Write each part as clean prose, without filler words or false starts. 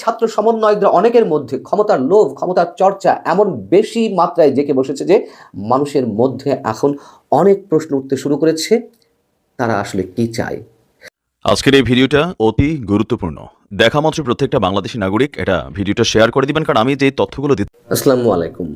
ছাত্র সমন্বয়কদের অনেকের মধ্যে ক্ষমতার লোভ, ক্ষমতার চর্চা এমন বেশি মাত্রায় জেঁকে বসেছে যে মানুষের মধ্যে এখন অনেক প্রশ্ন উঠতে শুরু করেছে, তারা আসলে কি চায়। আজকের এই ভিডিওটা অতি গুরুত্বপূর্ণ। দেখা মাত্র প্রত্যেকটা বাংলাদেশী নাগরিক এটা ভিডিওটা শেয়ার করে দিবেন, কারণ আমি যে তথ্যগুলো দিচ্ছি। আসসালামু আলাইকুম।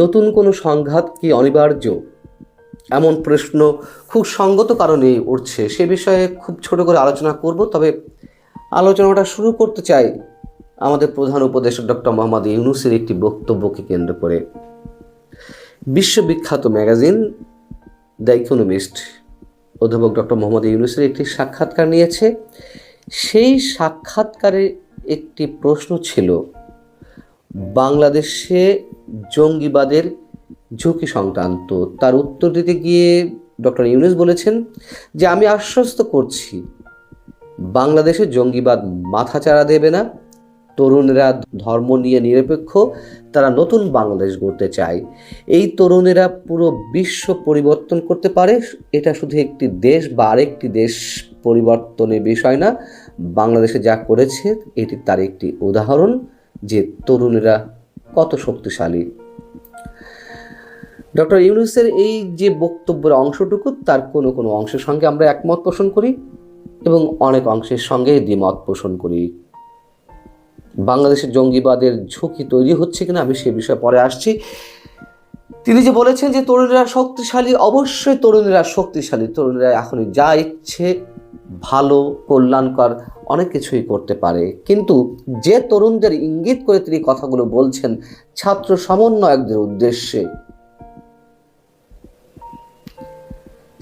নতুন কোনো সংঘাত কি অনিবার্য, এমন প্রশ্ন খুব সঙ্গত কারণে উঠছে। সে বিষয়ে খুব ছোট করে আলোচনা করব। তবে আলোচনাটা শুরু করতে চাই আমাদের প্রধান উপদেষ্টা ডক্টর মোহাম্মদ ইউনূসের একটি বক্তব্যকে কেন্দ্র করে। বিশ্ববিখ্যাত ম্যাগাজিন দ্য ইকোনমিস্ট অধ্যাপক ডক্টর মোহাম্মদ ইউনূসের একটি সাক্ষাৎকার নিয়েছে। সেই সাক্ষাৎকারের একটি প্রশ্ন ছিল বাংলাদেশে জঙ্গিবাদের ঝুঁকি সংক্রান্ত। তার উত্তর দিতে গিয়ে ডক্টর ইউনূস বলেছেন যে আমি আশ্বস্ত করছি বাংলাদেশে জঙ্গিবাদ মাথাচাড়া দেবে না। তরুণেরা ধর্ম নিয়ে নিরপেক্ষ, তারা নতুন বাংলাদেশ গড়তে চায়। এই তরুণেরা পুরো বিশ্ব পরিবর্তন করতে পারে। এটা শুধু একটি দেশ বা আরেকটি দেশ পরিবর্তনের বিষয় না। বাংলাদেশে যা করেছে এটি তার একটি উদাহরণ যে তরুণেরা কত শক্তিশালী। ডক্টর ইউনূসের এই যে বক্তব্যের অংশটুকু তার কোনো কোনো অংশের সঙ্গে আমরা একমত পোষণ করি এবং অনেক অংশের সঙ্গে দ্বিমত পোষণ করি। বাংলাদেশের জঙ্গিবাদের ঝুঁকি তৈরি হচ্ছে কিনা আমি সে বিষয়ে পরে আসছি। তিনি যে বলেছেন যে তরুণেরা শক্তিশালী, অবশ্যই তরুণেরা শক্তিশালী। তরুণেরা এখনই যা ইচ্ছে ভালো কল্যাণকর অনেক কিছুই করতে পারে। কিন্তু যে তরুণদের ইঙ্গিত করে তিনি কথাগুলো বলছেন ছাত্র সমন্বয়কদের উদ্দেশ্যে,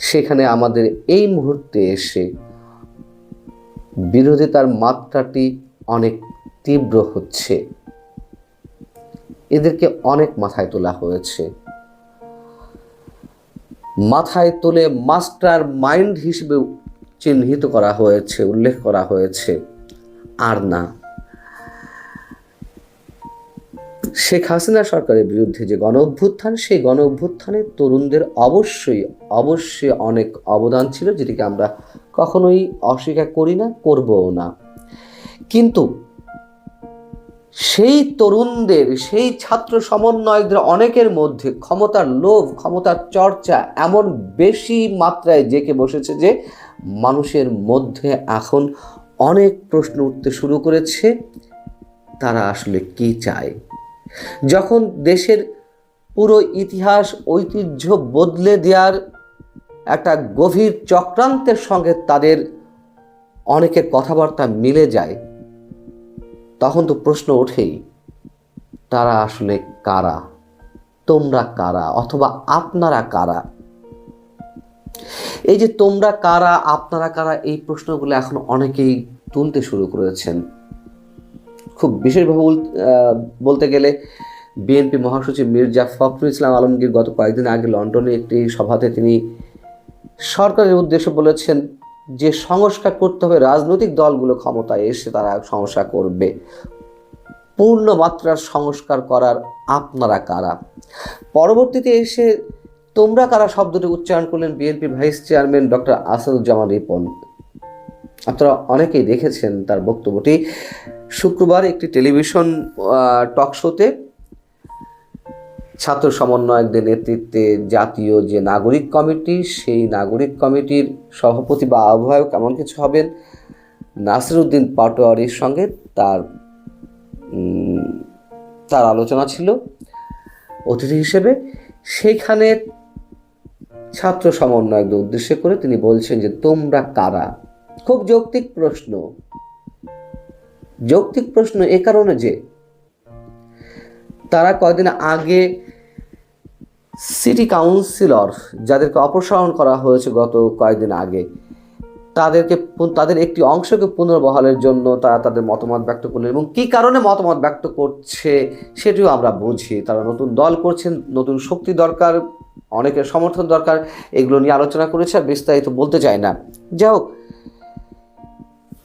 সেখানে আমাদের এই মুহূর্তে এসে বিরোধিতার মাত্রাটি অনেক তীব্র হচ্ছে। এদেরকে অনেক মাথায় তোলা হয়েছে, মাথায় তুলে মাস্টার মাইন্ড হিসেবে চিহ্নিত করা হয়েছে, উল্লেখ করা হয়েছে। আর না, শেখ হাসিনা সরকারের বিরুদ্ধে যে গণ অভ্যুত্থান, সেই গণ অভ্যুত্থানে তরুণদের অবশ্যই অবশ্যই অনেক অবদান ছিল, যেটিকে আমরা কখনোই অস্বীকার করি না, করবও না। কিন্তু সেই তরুণদের, সেই ছাত্র সমন্বয়কদের অনেকের মধ্যে ক্ষমতার লোভ, ক্ষমতার চর্চা এমন বেশি মাত্রায় জেঁকে বসেছে যে মানুষের মধ্যে এখন অনেক প্রশ্ন উঠতে শুরু করেছে, তারা আসলে কি চায়। যখন দেশের পুরো ইতিহাস ঐতিহ্য বদলে দেওয়ার একটা গভীর চক্রান্তের সঙ্গে তাদের অনেকের কথাবার্তা মিলে যায়, তখন তো প্রশ্ন ওঠেই তারা আসলে কারা, তোমরা কারা, অথবা আপনারা কারা। এই যে তোমরা কারা, আপনারা কারা, এই প্রশ্নগুলো এখন অনেকেই তুলতে শুরু করেছেন। খুব বিশেষভাবে বলতে গেলে বিএনপি মহাসচিব মির্জা ফখরুল ইসলাম আলমগীর গত কয়েকদিন আগে লন্ডনে একটি সভাতে তিনি সরকারের উদ্দেশ্যে বলেছেন যে সংস্কার করতে হবে, রাজনৈতিক দলগুলো ক্ষমতায় এসে তারা সংস্কার করবে। পূর্ণ মাত্রার সংস্কার করার আপনারা কারা। পরবর্তীতে এসে তোমরা কারা শব্দটি উচ্চারণ করলেন BNP vice chairman doctor Asaduzzaman Ripon. আপনারা অনেকেই দেখেছেন তার বক্তব্যটি। শুক্রবার একটি টেলিভিশন টক শোতে ছাত্র সমন্বয়কদের নেতৃত্বে জাতীয় যে নাগরিক কমিটি, সেই নাগরিক কমিটির সভাপতি বা আহ্বায়ক এমন কিছু হবেন নাসিরউদ্দিন পাটোয়ারির সঙ্গে তার আলোচনা ছিল অতিথি হিসেবে। সেইখানে ছাত্র সমন্বয়কদের উদ্দেশ্য করে তিনি বলছেন যে তোমরা কারা। খুব যৌক্তিক প্রশ্ন। যৌক্তিক প্রশ্ন এ কারণে যে তারা কয়েকদিন আগে সিটি কাউন্সিলর যাদেরকে অপসারণ করা হয়েছে গত কয়েকদিন আগে, তাদের একটি অংশকে পুনর্বহালের জন্য তারা তাদের মতামত ব্যক্ত করলেন। এবং কী কারণে মতামত ব্যক্ত করছে সেটিও আমরা বুঝি। তারা নতুন দল করছেন, নতুন শক্তি দরকার, অনেকের সমর্থন দরকার, এগুলো নিয়ে আলোচনা করেছে। আর বিস্তারিত বলতে চাই না। যাই হোক,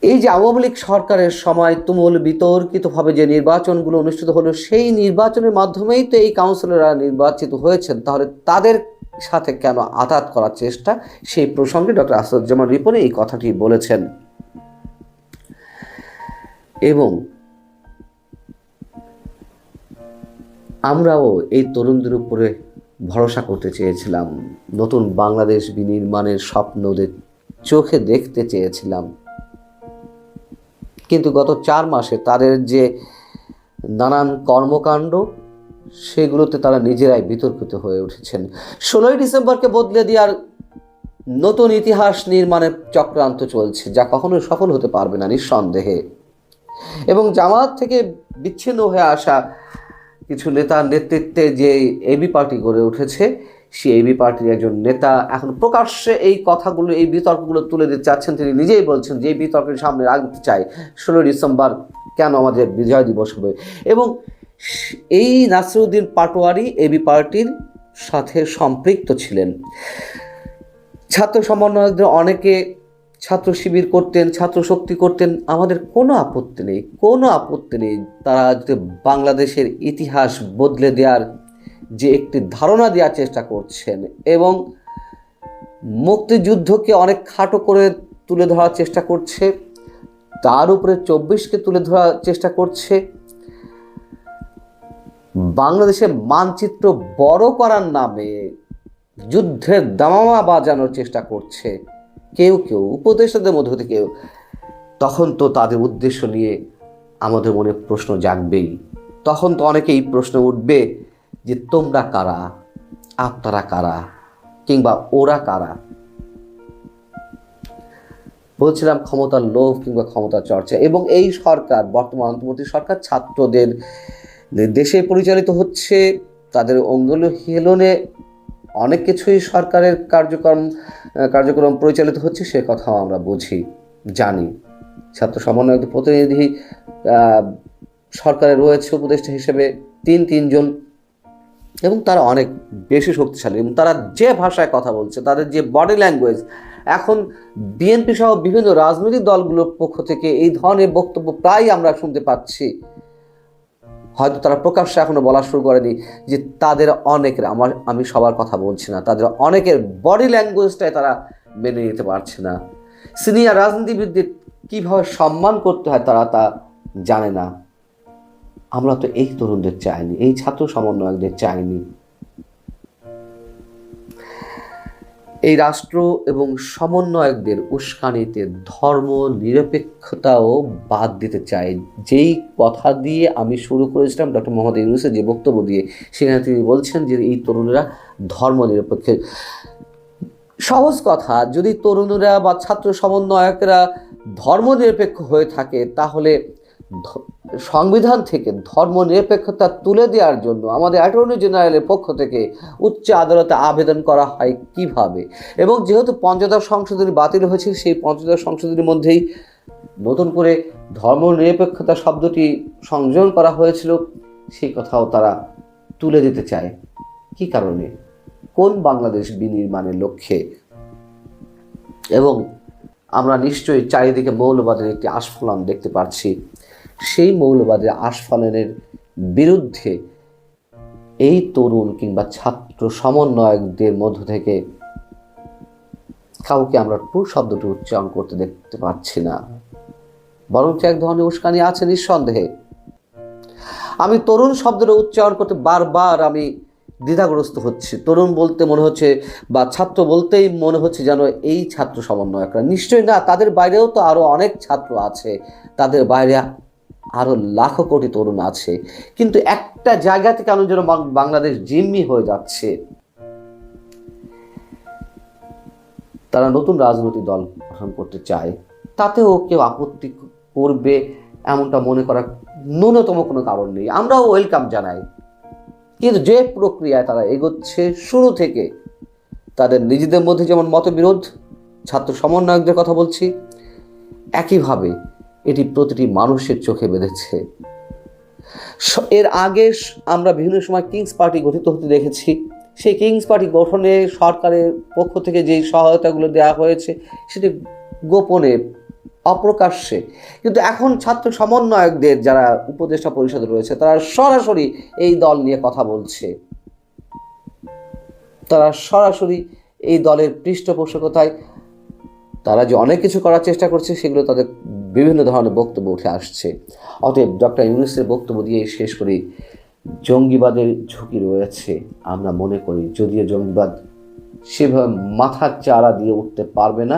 এই যে আওয়ামী লীগ সরকারের সময় তুমুল বিতর্কিতভাবে যে নির্বাচনগুলো অনুষ্ঠিত হলো, সেই নির্বাচনের মাধ্যমেই তো এই কাউন্সিলররা নির্বাচিত হয়েছেন। তাহলে তাদের সাথে কেন আঘাত করার চেষ্টা, সেই প্রসঙ্গে ডক্টর আসাদুজ্জামান রিপন এই কথাটি বলেছেন। এবং আমরাও এই তরুণদের উপরে ভরসা করতে চেয়েছিলাম, নতুন বাংলাদেশ বিনির্মাণের স্বপ্ন ওদের চোখে দেখতে চেয়েছিলাম। কিন্তু গত 4 মাসে তাদের যে নানান কর্মকাণ্ড, সেগুলোতে তারা নিজেরাই বিতর্কিত হয়ে উঠেছেন। 16ই ডিসেম্বরকে বদলে দেওয়ার নতুন ইতিহাস নির্মাণের চক্রান্ত চলছে, যা কখনোই সফল হতে পারবে না নিঃসন্দেহে। এবং জামাত থেকে বিচ্ছিন্ন হয়ে আসা কিছু নেতার নেতৃত্বে যে এবি পার্টি গড়ে উঠেছে, সেই এবি পার্টির একজন নেতা এখন প্রকাশ্যে এই কথাগুলো, এই বিতর্কগুলো তুলে দিতে চাচ্ছেন। তিনি নিজেই বলছেন যে এই বিতর্কের সামনে রাখতে চাই 16 ডিসেম্বর কেন আমাদের বিজয় দিবস হবে। এবং এই নাসিরউদ্দিন পাটোয়ারি এবি পার্টির সাথে সম্পৃক্ত ছিলেন। ছাত্র সমন্বয়কদের অনেকে ছাত্র শিবির করতেন, ছাত্র শক্তি করতেন। আমাদের কোনো আপত্তি নেই, কোনো আপত্তি নেই। তারা যদি বাংলাদেশের ইতিহাস বদলে দেওয়ার যে একটি ধারণা দেওয়ার চেষ্টা করছেন এবং মুক্তিযুদ্ধকে অনেক খাটো করে তুলে ধরার চেষ্টা করছে, তার উপরে 24কে তুলে ধরার চেষ্টা করছে, বাংলাদেশের মানচিত্র বড় করার নামে যুদ্ধের দামামা বাজানোর চেষ্টা করছে কেউ কেউ, উপদেষ্টাদের মধ্যে হতে কেউ, তখন তো তাদের উদ্দেশ্য নিয়ে আমাদের মনে প্রশ্ন জাগবেই। তখন তো অনেকেই প্রশ্ন উঠবে যে তোমরা কারা, আপনারা কারা, কিংবা ওরা কারা। বলছিলাম ক্ষমতার লোভ কিংবা ক্ষমতার চর্চা। এবং এই সরকার, বর্তমান অন্তর্বর্তী সরকার, ছাত্রদের দেশে পরিচালিত হচ্ছে, তাদের অঙ্গুল হেলনে অনেক কিছুই সরকারের কার্যক্রম পরিচালিত হচ্ছে, সে কথাও আমরা বুঝি, জানি। ছাত্র সমন্বয়ক প্রতিনিধি সরকারে রয়েছে উপদেষ্টা হিসেবে 3 জন, এবং তারা অনেক বেশি শক্তিশালী। এবং তারা যে ভাষায় কথা বলছে, তাদের যে বডি ল্যাঙ্গুয়েজ, এখন বিএনপি সহ বিভিন্ন রাজনৈতিক দলগুলোর পক্ষ থেকে এই ধরনের বক্তব্য প্রায় আমরা শুনতে পাচ্ছি। হয়তো তারা প্রকাশ্যে এখনো বলা শুরু করেনি যে তাদের অনেকের, আমি সবার কথা বলছি না, তাদের অনেকের বডি ল্যাঙ্গুয়েজটাই তারা মেনে নিতে পারছে না। সিনিয়র রাজনীতিবিদদের কীভাবে সম্মান করতে হয় তারা তা জানে না। আমরা তো এই তরুণদের চাইনি, এই ছাত্র সমন্বয়কদের চাইনি। এই রাষ্ট্র এবং সমন্বয়কদের উস্কানিতে ধর্ম নিরপেক্ষতাও বাদ দিতে চাই। যেই কথা দিয়ে আমি শুরু করেছিলাম ডক্টর মোহাম্মদ ইউনূসের যে বক্তব্য দিয়ে, সেখানে তিনি বলছেন যে এই তরুণরা ধর্ম নিরপেক্ষ। সহজ কথা, যদি তরুণরা বা ছাত্র সমন্বয়করা ধর্ম নিরপেক্ষ হয়ে থাকে, তাহলে সংবিধান থেকে ধর্ম নিরপেক্ষতা তুলে দেওয়ার জন্য আমাদের অ্যাটর্নি জেনারেলের পক্ষ থেকে উচ্চ আদালতে আবেদন করা হয় কিভাবে? এবং যেহেতু পঞ্চদশ সংশোধনী বাতিল হয়েছে, সেই পঞ্চদশ সংশোধনীর মধ্যেই নতুন করে ধর্ম নিরপেক্ষতা শব্দটি সংযোজন করা হয়েছিল, সেই কথাও তারা তুলে দিতে চায়। কি কারণে? কোন বাংলাদেশ বিনির্মাণের লক্ষ্যে? এবং আমরা নিশ্চয়ই চারিদিকে মৌলবাদের একটি আস্ফালন দেখতে পাচ্ছি। সেই মৌলবাদের আস্ফালনের বিরুদ্ধে এই তরুণ কিংবা ছাত্র সমন্বয়কদের মধ্য থেকে কাউকে আমরা টু শব্দটি উচ্চারণ করতে দেখতে পাচ্ছি না, বরঞ্চ এক ধরনের উস্কানি আছে নিঃসন্দেহে। আমি তরুণ শব্দটা উচ্চারণ করতে বারবার আমি দ্বিধাগ্রস্ত হচ্ছি। তরুণ বলতে মনে হচ্ছে, বা ছাত্র বলতেই মনে হচ্ছে যেন এই ছাত্র সমন্বয়করা। নিশ্চয়ই না, তাদের বাইরেও তো আরও অনেক ছাত্র আছে, তাদের বাইরে আরও লাখো কোটি তরুণ আছে। কিন্তু একটা জায়গা থেকে কেন যেন বাংলাদেশ জিম্মি হয়ে যাচ্ছে। তারা নতুন রাজনৈতিক দল গঠন করতে চায়, তাতেও কেউ আপত্তি করবে এমনটা মনে করার ন্যূনতম কোনো কারণ নেই। আমরাও ওয়েলকাম জানাই। কিন্তু যে প্রক্রিয়ায় তারা এগোচ্ছে শুরু থেকে, তাদের নিজেদের মধ্যে যেমন মতবিরোধ, ছাত্র সমন্বয়কদের কথা বলছি, একইভাবে এটি প্রতিটি মানুষের চোখে বেঁধেছে। এর আগে আমরা বিভিন্ন সময় কিংস পার্টি গঠিত হতে দেখেছি। সেই কিংস পার্টি গঠনে সরকারের পক্ষ থেকে যেই সহায়তাগুলো দেওয়া হয়েছে, সেটি গোপনে, অপ্রকাশ্যে। কিন্তু এখন ছাত্র সমন্বয়কদের যারা উপদেষ্টা পরিষদে রয়েছে, তারা সরাসরি এই দল নিয়ে কথা বলছে। তারা সরাসরি এই দলের পৃষ্ঠপোষকতায় তারা যে অনেক কিছু করার চেষ্টা করছে, সেগুলো তাদের বিভিন্ন ধরনের বক্তব্য উঠে আসছে। অতএব ডক্টর ইউনূসের বক্তব্য দিয়ে শেষ করি, জঙ্গিবাদের ঝুঁকি রয়েছে। আমরা মনে করি যদিও জঙ্গিবাদ সেভাবে মাথার চারা দিয়ে উঠতে পারবে না,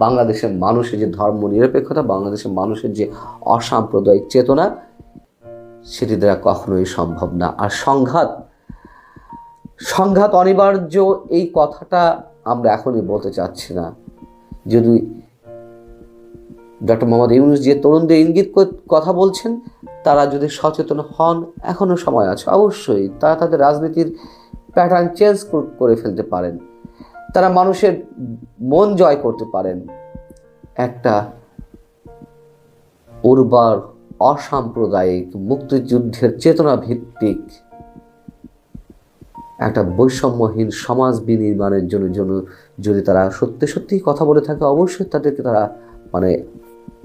বাংলাদেশের মানুষের যে ধর্ম নিরপেক্ষতা, বাংলাদেশের মানুষের যে অসাম্প্রদায়িক চেতনা, সেটি দ্বারা কখনোই সম্ভব না। আর সংঘাত অনিবার্য, এই কথাটা আমরা এখনই বলতে চাচ্ছি না। যদি ডক্টর মোহাম্মদ ইউনূস যে তরুণদের ইঙ্গিত কথা বলছেন, তারা যদি সচেতন হন, এখনও সময় আছে। অবশ্যই তারা তাদের রাজনীতির প্যাটার্ন চেঞ্জ করে ফেলতে পারেন, তারা মানুষের মন জয় করতে পারেন। একটা উর্বর অসাম্প্রদায়িক মুক্তিযুদ্ধের চেতনা ভিত্তিক একটা বৈষম্যহীন সমাজ বিনির্মাণের জন্য যদি তারা সত্যি কথা বলে থাকে, অবশ্যই তাদেরকে তারা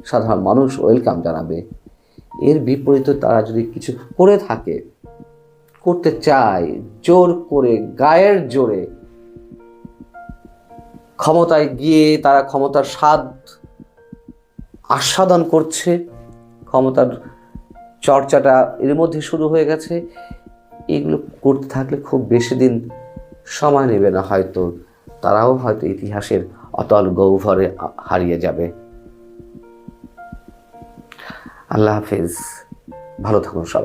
সাধারণ মানুষ ওয়েলকাম জানাবে। এর বিপরীতে তারা যদি কিছু করে থাকে, করতে চায়, জোর করে গায়ের জোরে ক্ষমতায় গিয়ে তারা ক্ষমতার স্বাদ আস্বাদন করছে, ক্ষমতার চর্চাটা এর মধ্যে শুরু হয়ে গেছে, এগুলো করতে থাকলে খুব বেশি দিন সময় নেবে না, হয়তো তারাও হয়তো ইতিহাসের অতল গহ্বরে হারিয়ে যাবে। আল্লাহ হাফেজ, ভালো থাকুন সবাই।